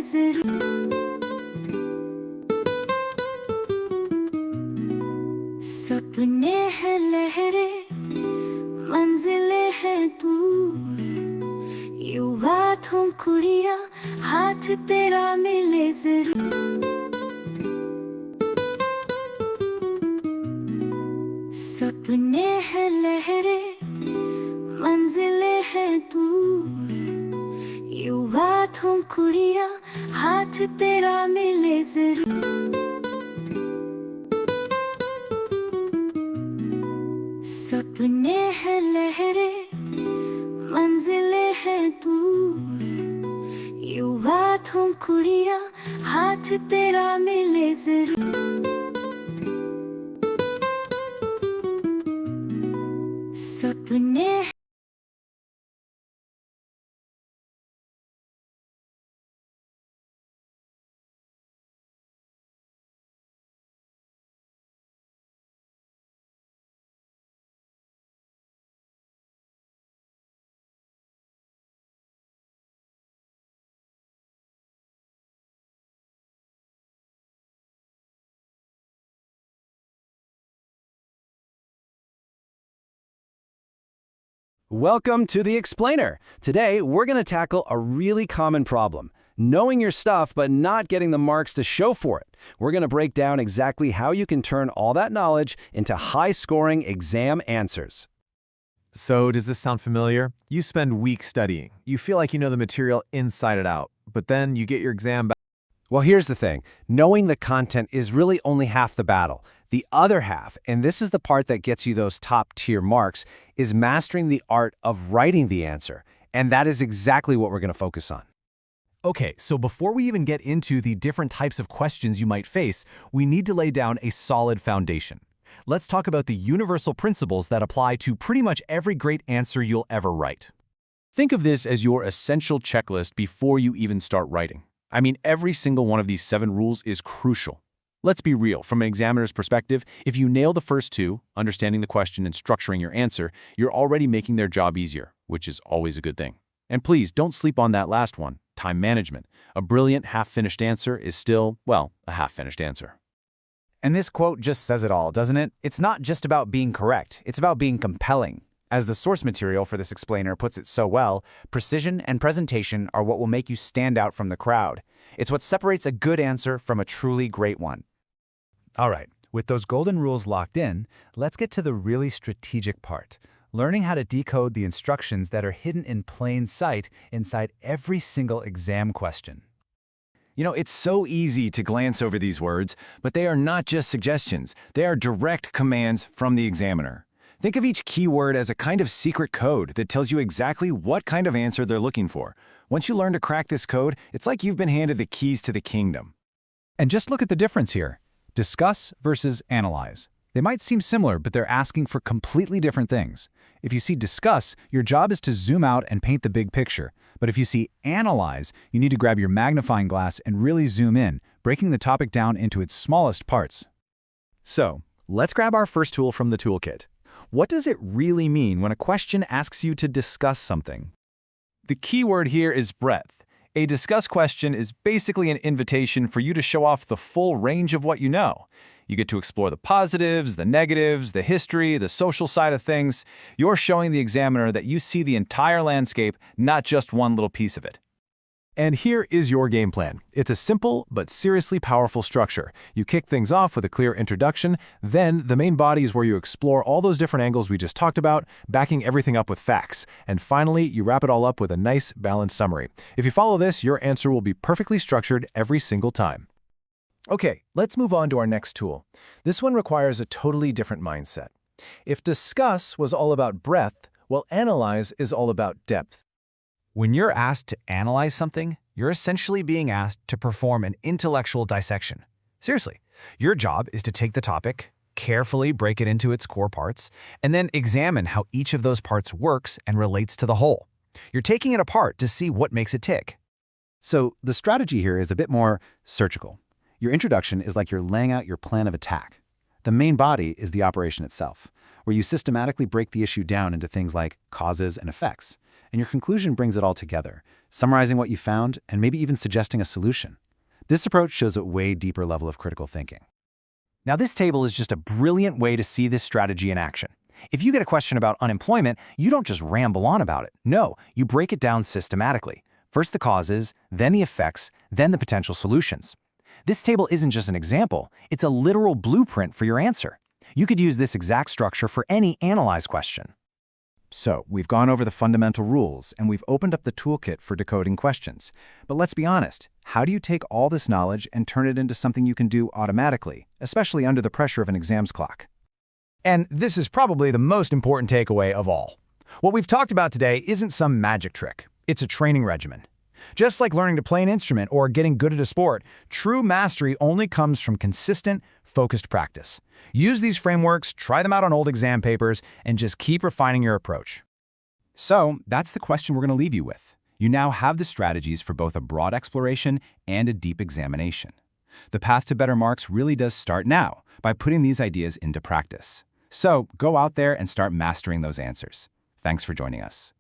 जरूर। सपने हैं लहरे, मंजिलें हैं दूर, युवा तुम कुड़िया, हाथ तेरा मिले जरूर। सपने हैं लहरे, मंजिलें हैं दूर, युवा तुम कुड़िया, हाथ तेरा मिले जरूर। सपने हैं लहरे, मंजिलें हैं दूर, युवा तुम कुड़िया, हाथ तेरा मिले जरूर। सपने Welcome to The Explainer. Today, we're going to tackle a really common problem, knowing your stuff but not getting the marks to show for it. We're going to break down exactly how you can turn all that knowledge into high-scoring exam answers. So, does this sound familiar? You spend weeks studying. You feel like you know the material inside and out, but then you get your exam back. Well, here's the thing. Knowing the content is really only half the battle. The other half, and this is the part that gets you those top-tier marks, is mastering the art of writing the answer. And that is exactly what we're going to focus on. Okay, so before we even get into the different types of questions you might face, we need to lay down a solid foundation. Let's talk about the universal principles that apply to pretty much every great answer you'll ever write. Think of this as your essential checklist before you even start writing. I mean, every single one of these 7 rules is crucial. Let's be real, from an examiner's perspective, if you nail the first 2, understanding the question and structuring your answer, you're already making their job easier, which is always a good thing. And please, don't sleep on that last one, time management. A brilliant half-finished answer is still, well, a half-finished answer. And this quote just says it all, doesn't it? It's not just about being correct, it's about being compelling. As the source material for this explainer puts it so well, precision and presentation are what will make you stand out from the crowd. It's what separates a good answer from a truly great one. All right, with those golden rules locked in, let's get to the really strategic part, learning how to decode the instructions that are hidden in plain sight inside every single exam question. You know, it's so easy to glance over these words, but they are not just suggestions. They are direct commands from the examiner. Think of each keyword as a kind of secret code that tells you exactly what kind of answer they're looking for. Once you learn to crack this code, it's like you've been handed the keys to the kingdom. And just look at the difference here. Discuss versus analyze. They might seem similar, but they're asking for completely different things. If you see discuss, your job is to zoom out and paint the big picture. But if you see analyze, you need to grab your magnifying glass and really zoom in, breaking the topic down into its smallest parts. So, let's grab our first tool from the toolkit. What does it really mean when a question asks you to discuss something? The key word here is breadth. A discuss question is basically an invitation for you to show off the full range of what you know. You get to explore the positives, the negatives, the history, the social side of things. You're showing the examiner that you see the entire landscape, not just one little piece of it. And here is your game plan. It's a simple but seriously powerful structure. You kick things off with a clear introduction, then the main body is where you explore all those different angles we just talked about, backing everything up with facts. And finally, you wrap it all up with a nice, balanced summary. If you follow this, your answer will be perfectly structured every single time. Okay, let's move on to our next tool. This one requires a totally different mindset. If discuss was all about breadth, well, analyze is all about depth. When you're asked to analyze something, you're essentially being asked to perform an intellectual dissection. Seriously, your job is to take the topic, carefully break it into its core parts, and then examine how each of those parts works and relates to the whole. You're taking it apart to see what makes it tick. So the strategy here is a bit more surgical. Your introduction is like you're laying out your plan of attack. The main body is the operation itself, where you systematically break the issue down into things like causes and effects. And your conclusion brings it all together, summarizing what you found, and maybe even suggesting a solution. This approach shows a way deeper level of critical thinking. Now, this table is just a brilliant way to see this strategy in action. If you get a question about unemployment, you don't just ramble on about it. No, you break it down systematically. First the causes, then the effects, then the potential solutions. This table isn't just an example, it's a literal blueprint for your answer. You could use this exact structure for any analyze question. So, we've gone over the fundamental rules, and we've opened up the toolkit for decoding questions. But let's be honest, how do you take all this knowledge and turn it into something you can do automatically, especially under the pressure of an exams clock? And this is probably the most important takeaway of all. What we've talked about today isn't some magic trick. It's a training regimen. Just like learning to play an instrument or getting good at a sport, true mastery only comes from consistent, focused practice. Use these frameworks, try them out on old exam papers, and just keep refining your approach. So, that's the question we're going to leave you with. You now have the strategies for both a broad exploration and a deep examination. The path to better marks really does start now by putting these ideas into practice. So, go out there and start mastering those answers. Thanks for joining us.